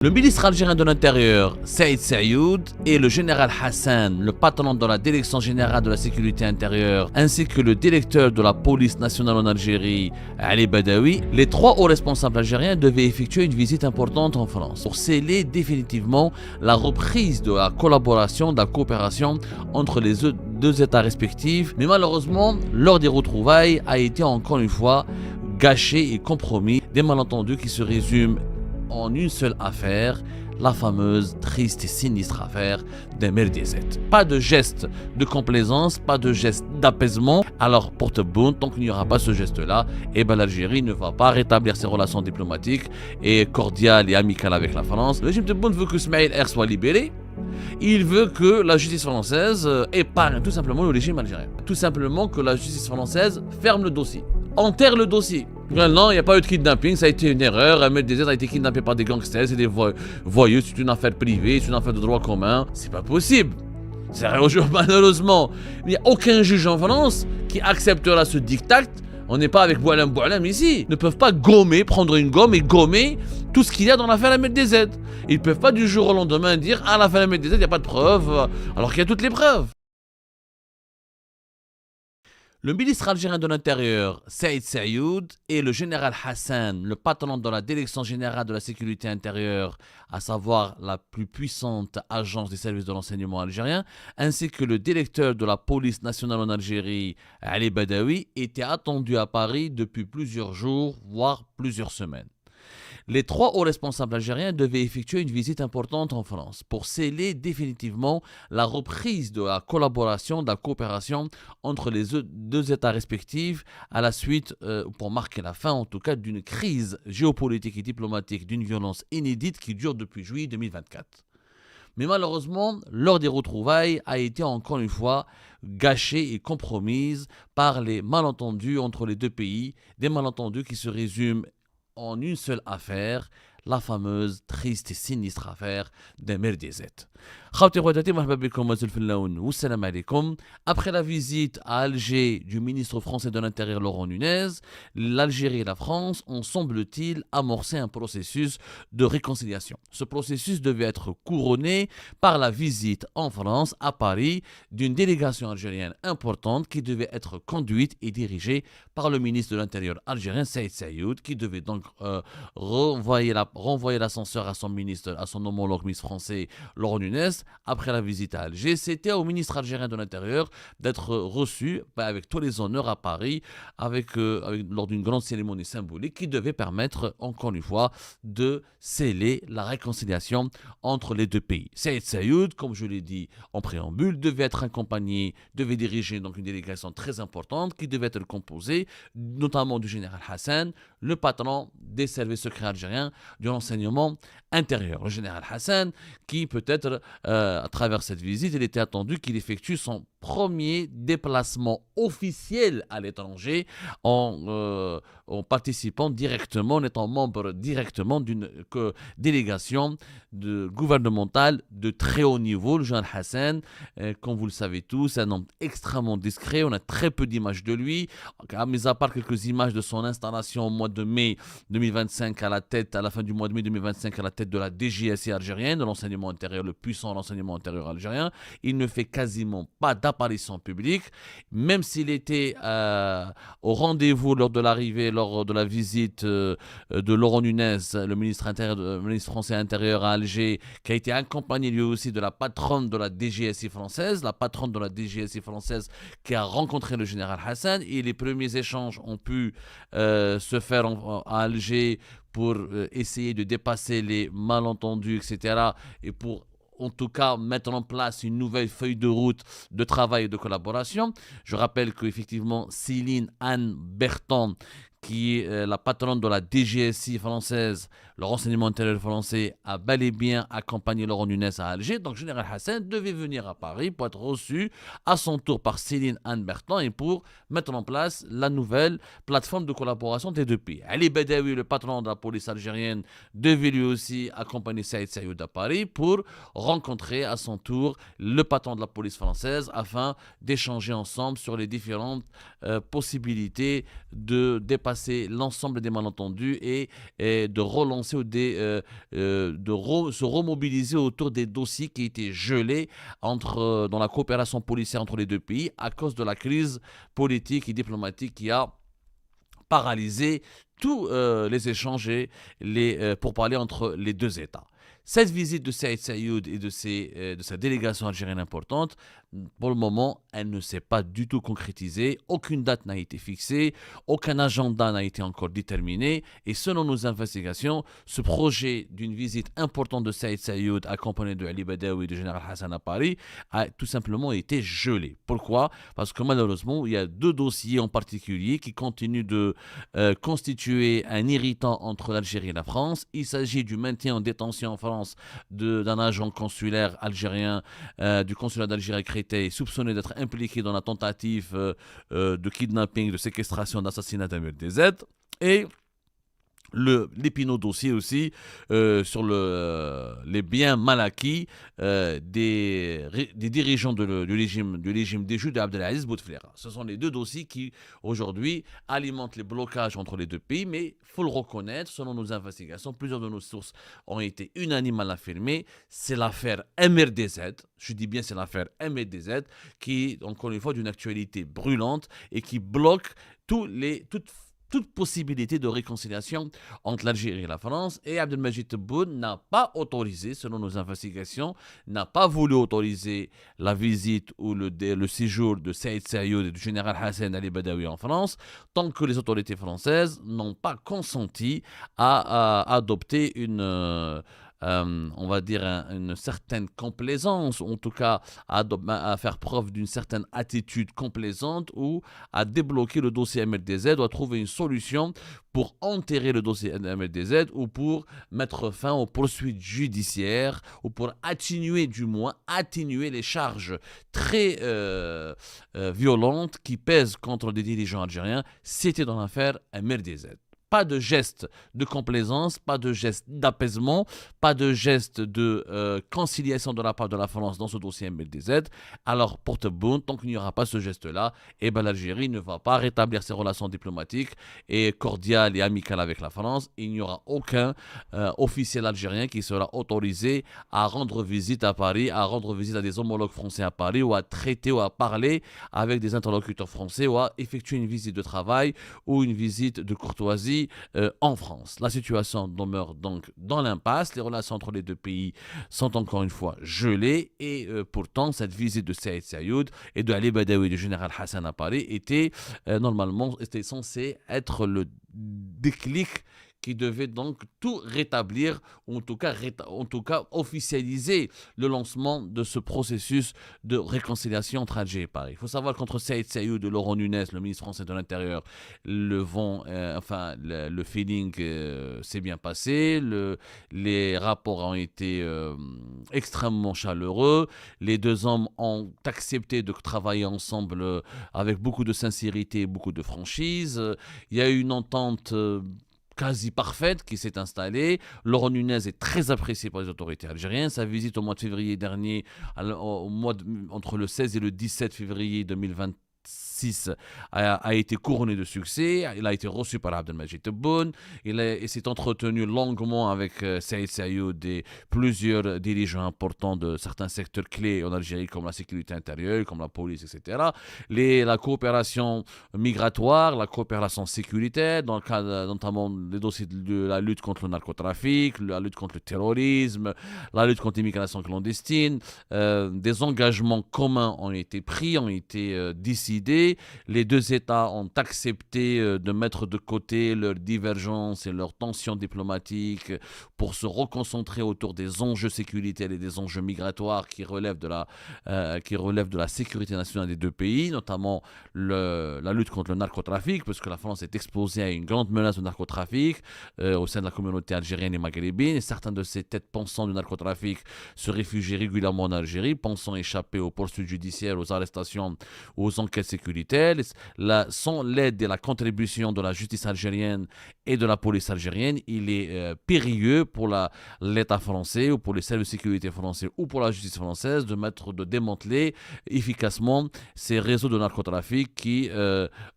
Le ministre algérien de l'Intérieur, Saïd Saïoud, et le général Hassan, le patron de la Direction générale de la sécurité intérieure, ainsi que le directeur de la police nationale en Algérie, Ali Badawi, les trois hauts responsables algériens devaient effectuer une visite importante en France pour sceller définitivement la reprise de la collaboration, de la coopération entre les deux États respectifs. Mais malheureusement, lors des retrouvailles a été encore une fois gâché et compromis, des malentendus qui se résument en une seule affaire, la fameuse, triste et sinistre affaire des Mediaset. Pas de geste de complaisance, pas de geste d'apaisement. Alors, pour Tebboune, tant qu'il n'y aura pas ce geste-là, l'Algérie ne va pas rétablir ses relations diplomatiques et cordiales et amicales avec la France. Le régime Tebboune veut que Smaïl Air soit libéré. Il veut que la justice française épargne tout simplement le régime algérien. Tout simplement que la justice française ferme le dossier, enterre le dossier. Non, il n'y a pas eu de kidnapping, ça a été une erreur. Mediaset a été kidnappé par des gangsters, c'est des voyous, c'est une affaire privée, c'est une affaire de droit commun. C'est pas possible. Malheureusement, il n'y a aucun juge en France qui acceptera ce diktat. On n'est pas avec Boualem ici. Ils ne peuvent pas prendre une gomme et gommer tout ce qu'il y a dans l'affaire Mediaset. Ils ne peuvent pas du jour au lendemain dire à l'affaire Mediaset, il n'y a pas de preuves, alors qu'il y a toutes les preuves. Le ministre algérien de l'Intérieur, Saïd Saïoud, et le général Hassan, le patron de la Direction générale de la sécurité intérieure, à savoir la plus puissante agence des services de renseignement algérien, ainsi que le directeur de la police nationale en Algérie, Ali Badawi, étaient attendus à Paris depuis plusieurs jours, voire plusieurs semaines. Les trois hauts responsables algériens devaient effectuer une visite importante en France pour sceller définitivement la reprise de la collaboration, de la coopération entre les deux États respectifs à la suite, pour marquer la fin en tout cas, d'une crise géopolitique et diplomatique d'une violence inédite qui dure depuis juillet 2024. Mais malheureusement, lors des retrouvailles a été encore une fois gâchée et compromise par les malentendus entre les deux pays, des malentendus qui se résument en une seule affaire, la fameuse, triste et sinistre affaire des Mediaset. Après la visite à Alger du ministre français de l'Intérieur Laurent Nunez, l'Algérie et la France ont, semble-t-il, amorcé un processus de réconciliation. Ce processus devait être couronné par la visite en France, à Paris, d'une délégation algérienne importante qui devait être conduite et dirigée par le ministre de l'Intérieur algérien, Saïd Saïoud, qui devait donc renvoyer l'ascenseur à son ministre, à son homologue ministre français Laurent Nunez. Après la visite à Alger, c'était au ministre algérien de l'Intérieur d'être reçu avec tous les honneurs à Paris, lors d'une grande cérémonie symbolique qui devait permettre, encore une fois, de sceller la réconciliation entre les deux pays. Saïd Saïoud, comme je l'ai dit en préambule, devait diriger donc une délégation très importante qui devait être composée notamment du général Hassan, le patron des services secrets algériens du renseignement intérieur. Le général Hassan, qui peut-être, à travers cette visite, il était attendu qu'il effectue son premier déplacement officiel à l'étranger en participant directement, en étant membre directement d'une délégation gouvernementale de très haut niveau. Le général Hassan, comme vous le savez tous, c'est un homme extrêmement discret. On a très peu d'images de lui, mis à part quelques images de son installation au mois de mai 2025 à la fin du mois de mai 2025 à la tête de la DGSI algérienne, de l'enseignement intérieur, le puissant renseignement intérieur algérien. Il ne fait quasiment pas d'apparition publique, même s'il était au rendez-vous lors de la visite de Laurent Nunez, le ministre français intérieur à Alger, qui a été accompagné lui aussi de la patronne de la DGSI française, qui a rencontré le général Hassan, et les premiers échanges ont pu se faire à Alger pour essayer de dépasser les malentendus, etc. et pour en tout cas mettre en place une nouvelle feuille de route de travail et de collaboration. Je rappelle qu'effectivement, Céline Anne Berton, qui est la patronne de la DGSI française, le renseignement intérieur français, a bel et bien accompagné Laurent Nunez à Alger. Donc, général Hassan devait venir à Paris pour être reçu à son tour par Céline Anne Berton et pour mettre en place la nouvelle plateforme de collaboration des deux pays. Ali Badawi, le patron de la police algérienne, devait lui aussi accompagner Saïd Saïoud à Paris pour rencontrer à son tour le patron de la police française afin d'échanger ensemble sur les différentes possibilités de dépasser dépasser l'ensemble des malentendus et de relancer ou se remobiliser autour des dossiers qui étaient gelés dans la coopération policière entre les deux pays à cause de la crise politique et diplomatique qui a paralysé tous les échanges et les pourparlers entre les deux États. Cette visite de Saïd Saïoud et de sa délégation algérienne importante, pour le moment, elle ne s'est pas du tout concrétisée. Aucune date n'a été fixée, aucun agenda n'a été encore déterminé. Et selon nos investigations, ce projet d'une visite importante de Saïd Saïoud, accompagné de Ali Badawi et du général Hassan à Paris, a tout simplement été gelé. Pourquoi ? Parce que malheureusement, il y a deux dossiers en particulier qui continuent de constituer un irritant entre l'Algérie et la France. Il s'agit du maintien en détention en France d'un agent consulaire algérien du consulat d'Algérie à Créteil, soupçonné d'être impliqué dans la tentative de kidnapping, de séquestration, d'assassinat d'Amir DZ. Et l'épineux dossier aussi sur les biens mal acquis des dirigeants du régime des Juifs d'Abdelaziz Bouteflika. Ce sont les deux dossiers qui, aujourd'hui, alimentent les blocages entre les deux pays, mais il faut le reconnaître, selon nos investigations, plusieurs de nos sources ont été unanimes à l'affirmer, c'est l'affaire MRDZ, je dis bien c'est l'affaire MRDZ, qui est encore une fois d'une actualité brûlante et qui bloque toute possibilité de réconciliation entre l'Algérie et la France. Et Abdelmajid Tebboune n'a pas autorisé, selon nos investigations, n'a pas voulu autoriser la visite ou le séjour de Saïd Saïoud et du général Hassan Ali Badawi en France, tant que les autorités françaises n'ont pas consenti à adopter on va dire une certaine complaisance, ou en tout cas à faire preuve d'une certaine attitude complaisante ou à débloquer le dossier MRDZ ou à trouver une solution pour enterrer le dossier MRDZ ou pour mettre fin aux poursuites judiciaires ou pour atténuer les charges très violentes qui pèsent contre des dirigeants algériens. C'était dans l'affaire MRDZ. Pas de geste de complaisance, pas de geste d'apaisement, pas de geste de conciliation de la part de la France dans ce dossier MLDZ. Alors, pour Tebboune, tant qu'il n'y aura pas ce geste-là, l'Algérie ne va pas rétablir ses relations diplomatiques et cordiales et amicales avec la France. Il n'y aura aucun officiel algérien qui sera autorisé à rendre visite à Paris, à rendre visite à des homologues français à Paris ou à traiter ou à parler avec des interlocuteurs français ou à effectuer une visite de travail ou une visite de courtoisie en France. La situation demeure donc dans l'impasse. Les relations entre les deux pays sont encore une fois gelées et pourtant cette visite de Saïd Saïoud et de Ali Badawi et du général Hassan à Paris était censée être le déclic qui devait donc tout rétablir, ou en tout cas officialiser le lancement de ce processus de réconciliation entre Alger et Paris. Il faut savoir qu'entre Saïd Saïoud et Laurent Nunez, le ministre français de l'Intérieur, le feeling s'est bien passé, les rapports ont été extrêmement chaleureux, les deux hommes ont accepté de travailler ensemble avec beaucoup de sincérité et beaucoup de franchise. Il y a eu une entente quasi parfaite qui s'est installée. Laurent Nunez est très apprécié par les autorités algériennes. Sa visite au mois de février dernier, entre le 16 et le 17 février 2020, a été couronné de succès. Il a été reçu par Abdelmajid Tebboune. Il s'est entretenu longuement avec Saïd Saïoud et plusieurs dirigeants importants de certains secteurs clés en Algérie, comme la sécurité intérieure, comme la police, etc. La coopération migratoire, la coopération sécuritaire, dans le cadre notamment des dossiers de la lutte contre le narcotrafic, la lutte contre le terrorisme, la lutte contre l'immigration clandestine. Des engagements communs ont été pris, ont été décidés. Les deux États ont accepté de mettre de côté leurs divergences et leurs tensions diplomatiques pour se reconcentrer autour des enjeux sécuritaires et des enjeux migratoires qui relèvent de la sécurité nationale des deux pays, notamment la lutte contre le narcotrafic, parce que la France est exposée à une grande menace de narcotrafic au sein de la communauté algérienne et maghrébine. Et certains de ces têtes pensantes du narcotrafic se réfugient régulièrement en Algérie, pensant échapper aux poursuites judiciaires, aux arrestations, aux enquêtes enquêtes sécuritaires, sans l'aide et la contribution de la justice algérienne et de la police algérienne, il est périlleux pour l'État français ou pour les services de sécurité français ou pour la justice française de démanteler efficacement ces réseaux de narcotrafic qui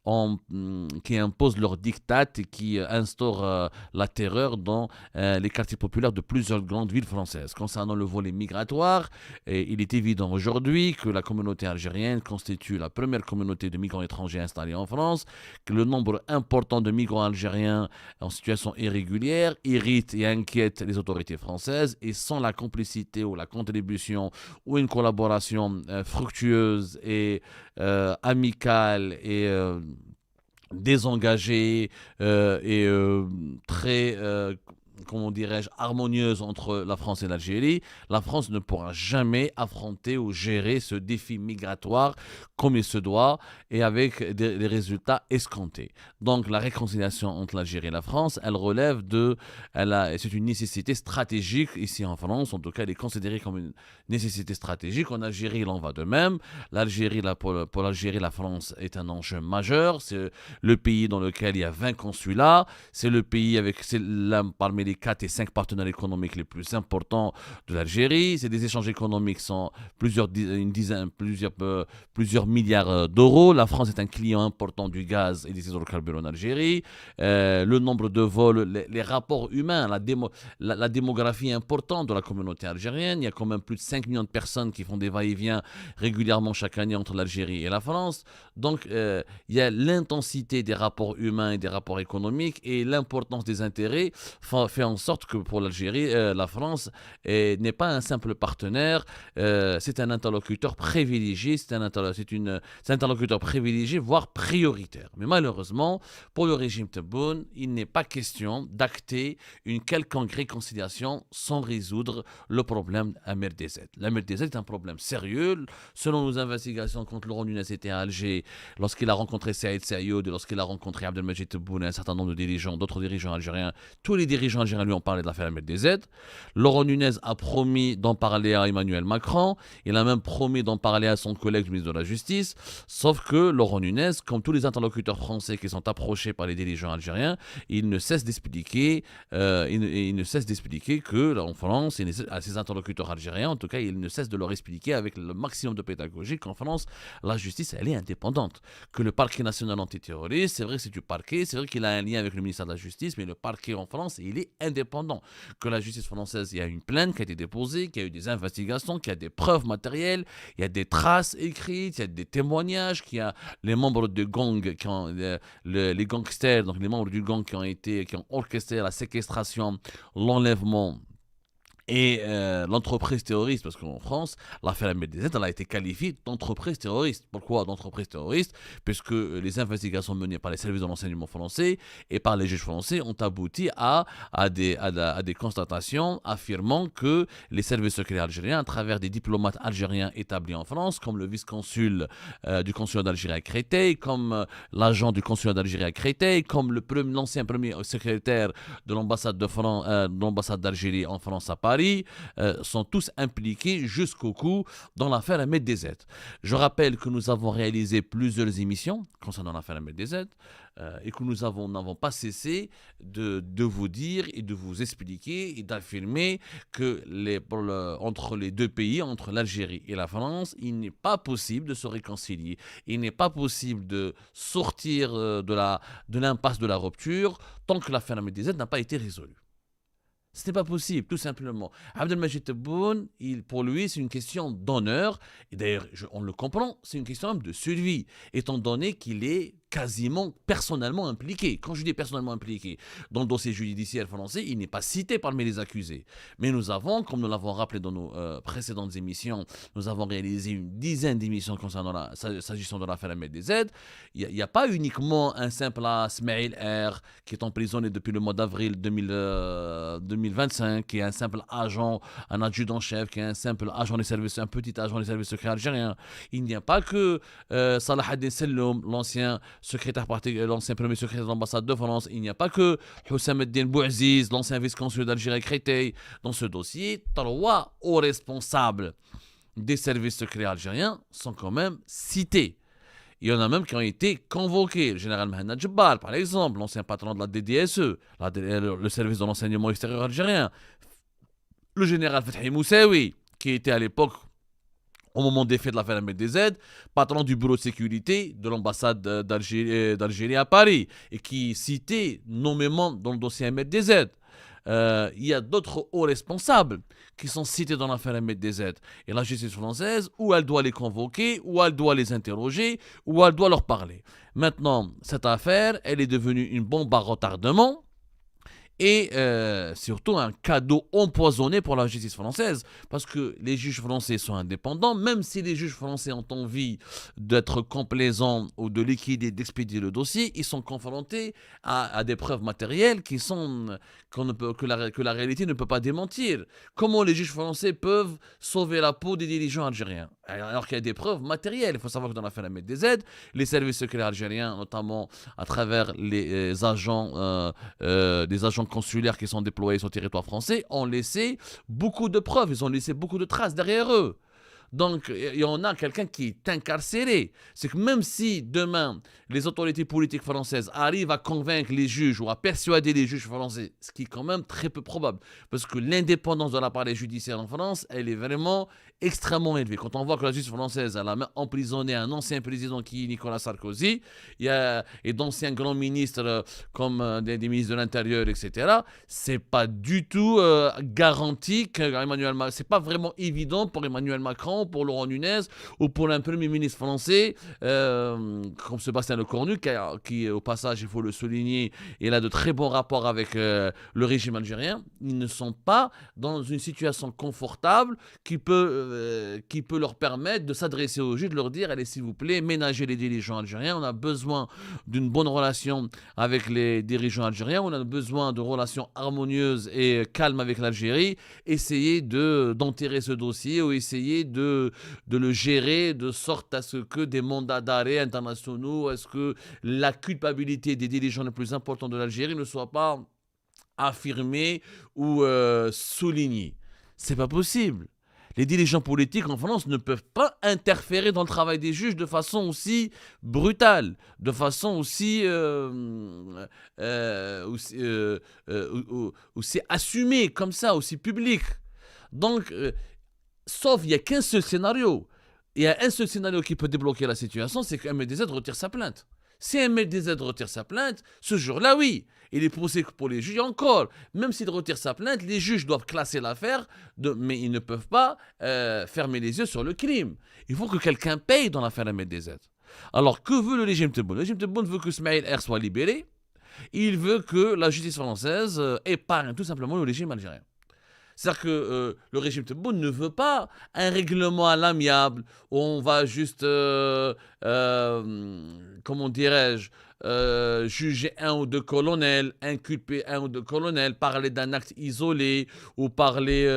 imposent leur diktat et qui instaurent la terreur dans les quartiers populaires de plusieurs grandes villes françaises. Concernant le volet migratoire, il est évident aujourd'hui que la communauté algérienne constitue la première communauté de migrants étrangers installés en France, que le nombre important de migrants algériens en situation irrégulière irrite et inquiète les autorités françaises, et sans la complicité ou la contribution ou une collaboration fructueuse et amicale et désengagée et très comment dirais-je, harmonieuse entre la France et l'Algérie, la France ne pourra jamais affronter ou gérer ce défi migratoire comme il se doit et avec des résultats escomptés. Donc la réconciliation entre l'Algérie et la France, c'est une nécessité stratégique ici en France. En tout cas, elle est considérée comme une nécessité stratégique. En Algérie, il en va de même. Pour l'Algérie, la France est un enjeu majeur. C'est le pays dans lequel il y a 20 consulats. C'est le pays parmi les 4 et 5 partenaires économiques les plus importants de l'Algérie. C'est des échanges économiques sans plusieurs milliards d'euros. La France est un client important du gaz et des hydrocarbures en Algérie. Le nombre de vols, les rapports humains, la démographie importante de la communauté algérienne. Il y a quand même plus de 5 millions de personnes qui font des va-et-vient régulièrement chaque année entre l'Algérie et la France. Donc, il y a l'intensité des rapports humains et des rapports économiques et l'importance des intérêts fait en sorte que pour l'Algérie, la France n'est pas un simple partenaire, c'est un interlocuteur privilégié, c'est un interlocuteur privilégié, voire prioritaire. Mais malheureusement, pour le régime Tebboune, il n'est pas question d'acter une quelconque réconciliation sans résoudre le problème AMER-DZ. L'AMER-DZ est un problème sérieux. Selon nos investigations, quand Laurent Nunez était à Alger, lorsqu'il a rencontré Saïd Saïoud, lorsqu'il a rencontré Abdelmajid Tebboune et un certain nombre d'autres dirigeants algériens, tous les dirigeants algériens lui ont parlé de l'affaire AMER-DZ. Laurent Nunez a promis d'en parler à Emmanuel Macron. Il a même promis d'en parler à son collègue, le ministre de la Justice. Sauf que Laurent Nunez, comme tous les interlocuteurs français qui sont approchés par les dirigeants algériens, il ne cesse d'expliquer que en France, à ses interlocuteurs algériens, en tout cas, il ne cesse de leur expliquer avec le maximum de pédagogie qu'en France, la justice, elle est indépendante. Que le parquet national antiterroriste, c'est vrai que c'est du parquet, c'est vrai qu'il a un lien avec le ministère de la Justice, mais le parquet en France, il est indépendant. Que la justice française, il y a une plainte qui a été déposée, qu'il y a eu des investigations, qu'il y a des preuves matérielles, il y a des traces écrites, il y a des témoignages, qu'il y a les membres de gang, les gangsters, donc les membres du gang qui ont orchestré la séquestration, l'enlèvement et l'entreprise terroriste, parce qu'en France, l'affaire AMER-DZ, elle a été qualifiée d'entreprise terroriste. Pourquoi d'entreprise terroriste? Puisque les investigations menées par les services de renseignement français et par les juges français ont abouti à des constatations affirmant que les services secrets algériens, à travers des diplomates algériens établis en France, comme le vice-consul du consulat d'Algérie à Créteil, comme l'agent du consulat d'Algérie à Créteil, comme l'ancien premier secrétaire de l'ambassade d'Algérie en France à Paris, sont tous impliqués jusqu'au cou dans l'affaire AMER-DZ. Je rappelle que nous avons réalisé plusieurs émissions concernant l'affaire AMER-DZ et que nous n'avons pas cessé de vous dire et de vous expliquer et d'affirmer que entre les deux pays, entre l'Algérie et la France, il n'est pas possible de se réconcilier. Il n'est pas possible de sortir de l'impasse de la rupture tant que l'affaire AMER-DZ n'a pas été résolue. Ce n'est pas possible, tout simplement. Abdelmajid Tebboune, pour lui, c'est une question d'honneur. Et d'ailleurs, on le comprend, c'est une question même de survie, étant donné qu'il est quasiment personnellement impliqué. Quand je dis personnellement impliqué, dans le dossier judiciaire français, il n'est pas cité parmi les accusés. Mais nous avons, comme nous l'avons rappelé dans nos précédentes émissions, nous avons réalisé une dizaine d'émissions s'agissant de l'affaire AMER-DZ. Il n'y a pas uniquement un simple Smaïl R qui est emprisonné depuis le mois d'avril 2025, qui est un simple agent, un adjudant-chef, qui est un simple agent des services, un petit agent des services secrets algériens. Il n'y a pas que Salah ad-Din Selloum, l'ancien premier secrétaire de l'ambassade de France. Il n'y a pas que Houssam Eddine Bouaziz, l'ancien vice-consul d'Algérie à Créteil. Dans ce dossier, 3 hauts responsables des services secrets algériens sont quand même cités. Il y en a même qui ont été convoqués. Le général Mohamed Jebbar, par exemple, l'ancien patron de la DDSE, le service de l'enseignement extérieur algérien. Le général Fethi Moussaoui, qui était à l'époque, au moment des faits de l'affaire MDZ, patron du bureau de sécurité de l'ambassade d'Algérie à Paris, et qui citait nommément dans le dossier MDZ. Il y a d'autres hauts responsables qui sont cités dans l'affaire MDZ. Et la justice française, ou elle doit les convoquer, ou elle doit les interroger, ou elle doit leur parler. Maintenant, cette affaire, elle est devenue une bombe à retardement. Et surtout un cadeau empoisonné pour la justice française, parce que les juges français sont indépendants, même si les juges français ont envie d'être complaisants ou de liquider, d'expédier le dossier, ils sont confrontés à des preuves matérielles que la réalité ne peut pas démentir. Comment les juges français peuvent sauver la peau des dirigeants algériens alors qu'il y a des preuves matérielles? Il faut savoir que dans l'affaire MDZ, les services secrets algériens, notamment à travers les agents consulaires qui sont déployés sur le territoire français, ont laissé beaucoup de preuves, ils ont laissé beaucoup de traces derrière eux. Donc, il y en a quelqu'un qui est incarcéré. C'est que même si demain, les autorités politiques françaises arrivent à convaincre les juges ou à persuader les juges français, ce qui est quand même très peu probable, parce que l'indépendance de l'appareil judiciaire en France, elle est vraiment extrêmement élevée. Quand on voit que la justice française elle a emprisonné un ancien président qui est Nicolas Sarkozy, et d'anciens grands ministres comme des ministres de l'Intérieur, etc., c'est pas du tout garanti qu'Emmanuel Macron, c'est pas vraiment évident pour Emmanuel Macron, pour Laurent Nunez ou pour un premier ministre français comme Sébastien Lecornu qui au passage il faut le souligner, il a de très bons rapports avec le régime algérien. Ils ne sont pas dans une situation confortable qui peut leur permettre de s'adresser aux juges, de leur dire allez s'il vous plaît ménagez les dirigeants algériens, on a besoin d'une bonne relation avec les dirigeants algériens, on a besoin de relations harmonieuses et calmes avec l'Algérie, essayez d'enterrer ce dossier ou essayez de le gérer de sorte à ce que des mandats d'arrêt internationaux, est-ce que la culpabilité des dirigeants les plus importants de l'Algérie ne soit pas affirmée ou soulignée. C'est pas possible. Les dirigeants politiques en France ne peuvent pas interférer dans le travail des juges de façon aussi brutale, de façon aussi assumée comme ça, aussi publique. Donc, sauf il n'y a qu'un seul scénario. Il y a un seul scénario qui peut débloquer la situation, c'est que MDZ retire sa plainte. Si MDZ retire sa plainte, ce jour-là, oui, il est poussé pour les juges. Encore, même s'il retire sa plainte, les juges doivent classer l'affaire, mais ils ne peuvent pas fermer les yeux sur le crime. Il faut que quelqu'un paye dans l'affaire MDZ. Alors, que veut le régime Tebboune? Le régime Tebboune veut que Smaïl R soit libéré. Il veut que la justice française épargne tout simplement le régime algérien. C'est-à-dire que le régime Tebboune ne veut pas un règlement à l'amiable où on va juste, comment dirais-je, juger un ou deux colonels, inculper un ou deux colonels, parler d'un acte isolé ou parler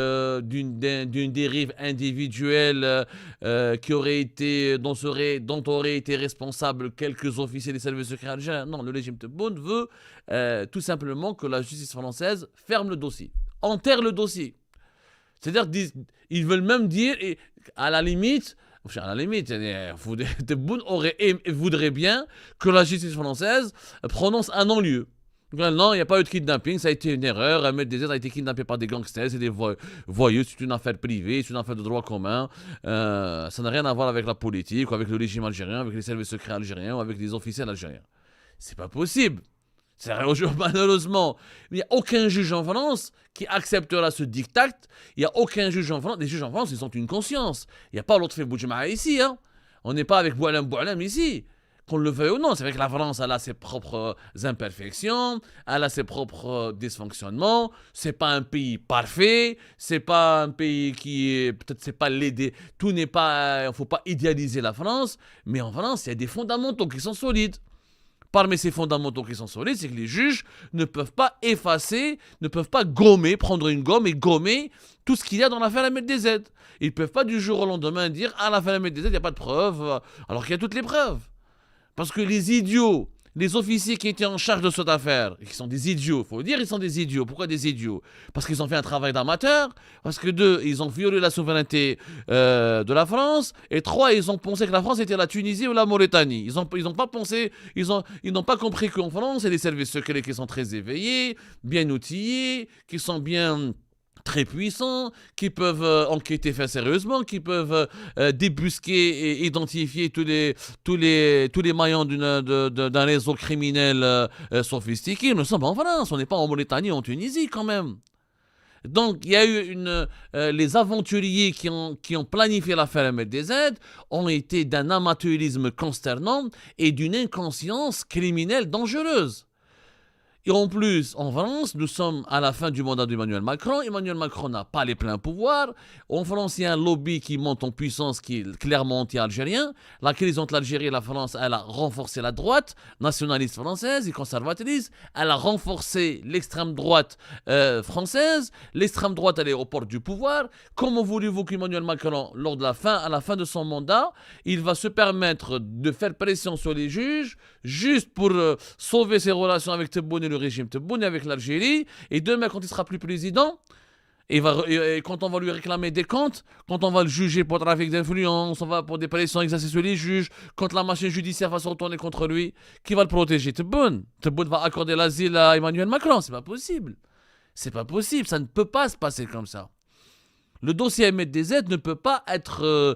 d'une dérive individuelle dont auraient été responsables quelques officiers des services secrets algériens. Non, le régime Tebboune veut tout simplement que la justice française ferme le dossier. Enterre le dossier. C'est-à-dire ils veulent même dire, et à la limite, Tebboune voudrait bien que la justice française prononce un non-lieu. Non, il n'y a pas eu de kidnapping, ça a été une erreur. MDZ a été kidnappé par des gangsters, c'est des voyous, c'est une affaire privée, c'est une affaire de droit commun. Ça n'a rien à voir avec la politique, ou avec le régime algérien, avec les services secrets algériens, ou avec les officiels algériens. C'est pas possible. Malheureusement, il n'y a aucun juge en France qui acceptera ce diktat. Il n'y a aucun juge en France. Les juges en France, ils ont une conscience. Il n'y a pas l'autre fait Boudjema'a ici. Hein. On n'est pas avec Boualem ici. Qu'on le veuille ou non, c'est vrai que la France, elle a ses propres imperfections, elle a ses propres dysfonctionnements. C'est pas un pays parfait. C'est pas un pays qui est. Peut-être c'est pas l'aider. Tout n'est pas. Il ne faut pas idéaliser la France. Mais en France, il y a des fondamentaux qui sont solides. Parmi ces fondamentaux qui sont solides, c'est que les juges ne peuvent pas effacer, ne peuvent pas prendre une gomme et gommer tout ce qu'il y a dans l'affaire MDZ. Ils ne peuvent pas du jour au lendemain dire « Ah, l'affaire MDZ, il n'y a pas de preuves », alors qu'il y a toutes les preuves. Parce que les idiots, les officiers qui étaient en charge de cette affaire, qui sont des idiots, il faut le dire, ils sont des idiots. Pourquoi des idiots? Parce qu'ils ont fait un travail d'amateur, parce que deux, ils ont violé la souveraineté de la France, et trois, ils ont pensé que la France était la Tunisie ou la Mauritanie. Ils n'ont pas pensé, ils n'ont pas compris qu'en France, il y a des services secrets qui sont très éveillés, bien outillés, qui sont bien très puissants, qui peuvent enquêter fait sérieusement, qui peuvent débusquer et identifier tous les maillons d'un réseau criminel sophistiqué. Nous sommes en France, on n'est pas en Mauritanie, en Tunisie quand même. Donc, il y a eu les aventuriers qui ont planifié l'affaire MLDZ ont été d'un amateurisme consternant et d'une inconscience criminelle dangereuse. Et en plus, en France, nous sommes à la fin du mandat d'Emmanuel Macron. Emmanuel Macron n'a pas les pleins pouvoirs. En France, il y a un lobby qui monte en puissance qui est clairement anti-algérien. La crise entre l'Algérie et la France, elle a renforcé la droite nationaliste française et conservatrice. Elle a renforcé l'extrême droite française. L'extrême droite, elle est au port du pouvoir. Comment voulez-vous qu'Emmanuel Macron, à la fin de son mandat, il va se permettre de faire pression sur les juges juste pour sauver ses relations avec Tebboune et le régime Tebboune avec l'Algérie, et demain quand il sera plus président, et quand on va lui réclamer des comptes, quand on va le juger pour trafic d'influence, on va pour des pressions exercées sur les juges, quand la machine judiciaire va se retourner contre lui, qui va le protéger? Tebboune va accorder l'asile à Emmanuel Macron. C'est pas possible, ça ne peut pas se passer comme ça. Le dossier MLDZ ne peut pas être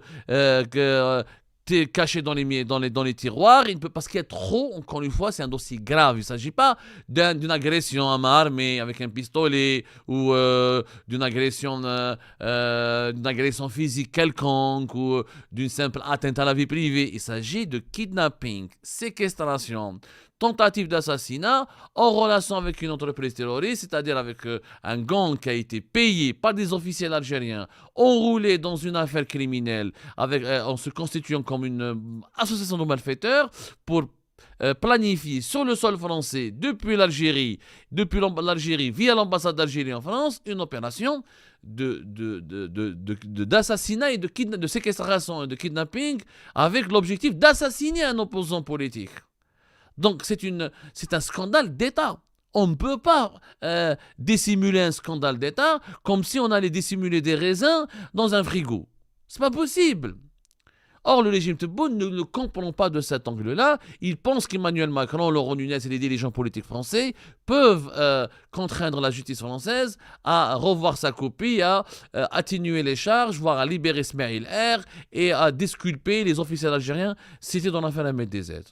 caché dans les tiroirs, parce qu'il y a trop, encore une fois, c'est un dossier grave. Il ne s'agit pas d'une agression à main armée avec un pistolet ou d'une agression physique quelconque ou d'une simple atteinte à la vie privée. Il s'agit de kidnapping, séquestration, tentative d'assassinat en relation avec une entreprise terroriste, c'est-à-dire avec un gang qui a été payé par des officiels algériens, enroulé dans une affaire criminelle, en se constituant comme une association de malfaiteurs pour planifier sur le sol français, depuis l'Algérie via l'ambassade d'Algérie en France, une opération d'assassinat et de séquestration et de kidnapping avec l'objectif d'assassiner un opposant politique. Donc c'est un scandale d'État. On ne peut pas dissimuler un scandale d'État comme si on allait dissimuler des raisins dans un frigo. C'est pas possible. Or, le régime Tebboune ne comprend pas de cet angle-là. Il pense qu'Emmanuel Macron, Laurent Nunez et les dirigeants politiques français peuvent contraindre la justice française à revoir sa copie, à atténuer les charges, voire à libérer Smaïl R et à disculper les officiels algériens cités dans l'affaire MLDZ.